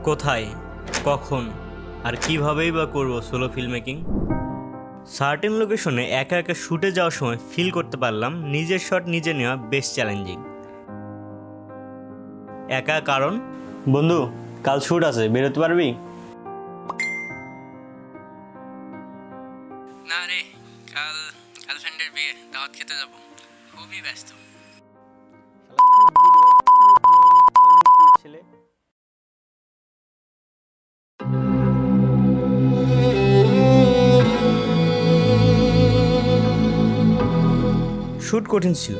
কোথায়, কখন আর কীভাবেই বা করবো সোলো ফিল্ম মেকিং। সার্টেন লোকেশনে একা একা শ্যুটে যাওয়ার সময় ফিল করতে পারলাম নিজের শট নিজে নেওয়া বেশ চ্যালেঞ্জিং। একা কারণ বন্ধু কাল শ্যুট আছে, বেরোতে পারবি? না রে, কাল গার্লফ্রেন্ডের বিয়ে, দাওয়াত খেতে যাব, খুবই ব্যস্ত। শ্যুট কঠিন ছিল,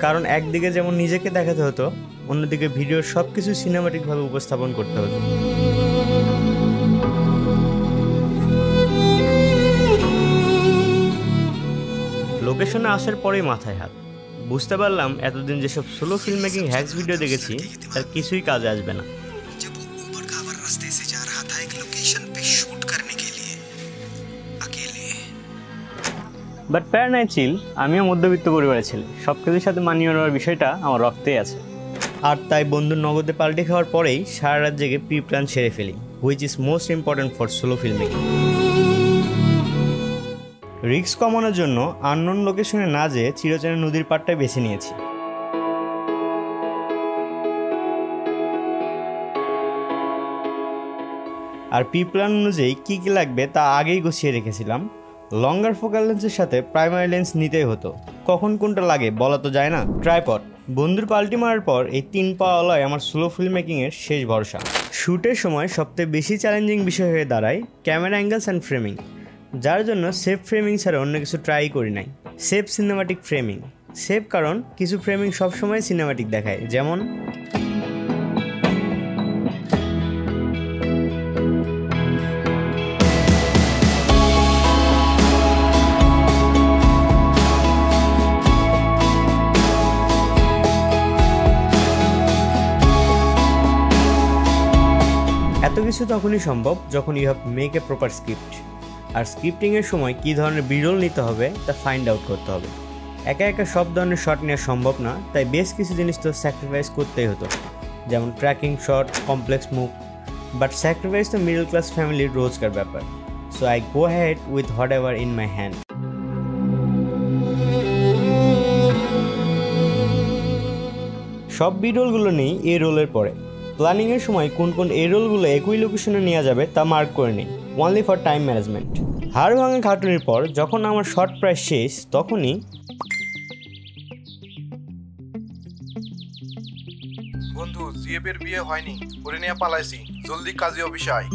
কারণ একদিকে যেমন নিজেকে দেখাতে হতো, অন্যদিকে ভিডিওর সব কিছু সিনেমাটিকভাবে উপস্থাপন করতে হতো। লোকেশনে আসার পরেই মাথায় হাত, বুঝতে পারলাম এতদিন যেসব solo film making hacks video দেখেছি তার কিছুই কাজে আসবে না। বাট প্যার নাই চিল, আমিও মধ্যবিত্ত পরিবারের ছেলে, সব কিছুর সাথে মানিয়ে নেওয়ার বিষয়টা আমার রক্তেই আছে। আর তাই বন্ধুর নগদে পাল্টে খাওয়ার পরেই সারা রাত জেগে প্রি প্ল্যান সেরে ফেলি, which is most important for solo film making. Risk কমানোর জন্য আননোন লোকেশনে না যেয়ে চিরচেনা নদীর পাড়টাই বেছে নিয়েছি। আর প্রি প্ল্যান অনুযায়ী কী কী লাগবে তা আগেই গুছিয়ে রেখেছিলাম। লঙ্গার ফোকাল লেন্সের সাথে প্রাইমারি লেন্স নিতেই হতো, কখন কোনটা লাগে বলা তো যায় না। ট্রাইপড, বন্ধুর পাল্টি মারার পর এই 3 পাওয়ালাই আমার স্লো ফিল্ম মেকিংয়ের শেষ ভরসা। শ্যুটের সময় সবথেকে বেশি চ্যালেঞ্জিং বিষয় হয়ে দাঁড়ায় ক্যামেরা অ্যাঙ্গেলস অ্যান্ড ফ্রেমিং, যার জন্য সেফ ফ্রেমিং ছাড়া অন্য কিছু ট্রাই করি নাই। সেফ সিনেমাটিক ফ্রেমিং, সেফ কারণ কিছু ফ্রেমিং সবসময় সিনেমাটিক দেখায়, যেমন এত কিছু তখনই সম্ভব যখন you have make a proper script. আর স্ক্রিপ্টিংয়ের সময় কী ধরনের বিরল নিতে হবে তা ফাইন্ড আউট করতে হবে। একা একা সব ধরনের শট নেওয়া সম্ভব না, তাই বেশ কিছু জিনিস তো স্যাক্রিফাইস করতেই হতো, যেমন tracking shot, complex move. But sacrifice তো মিডল ক্লাস ফ্যামিলির রোজকার ব্যাপার, so I go head with what ever in my hand. সব বিরলগুলো নেই এই রোলের পরে। প্ল্যানিংয়ের সময় কোন কোন এই রোলগুলো একই লোকেশনে নেওয়া যাবে তা মার্ক করে নিই, ওনলি ফর টাইম ম্যানেজমেন্ট। হাড় ভাঙা খাটুনির পর যখন আমার শর্ট প্রায় শেষ, তখনই বন্ধু জিএবের বিয়ে হয়নি, করে নিয়ে পালাইছি, জলদি কাজে অফিসে আয়।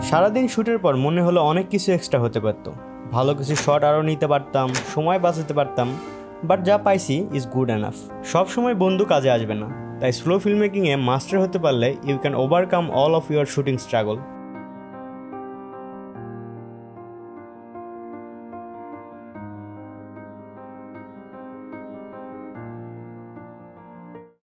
সারাদিন শ্যুটের পর মনে হলো অনেক কিছু এক্সট্রা হতে পারত, ভালো কিছু শট আরও নিতে পারতাম, সময় বাঁচাতে পারতাম, বাট যা পাইছি ইজ গুড এনাফ। সবসময় বন্ধু কাজে আসবে না, তাই স্লো ফিল্ম মেকিংয়ে মাস্টার হতে পারলে you can overcome all of your shooting struggle.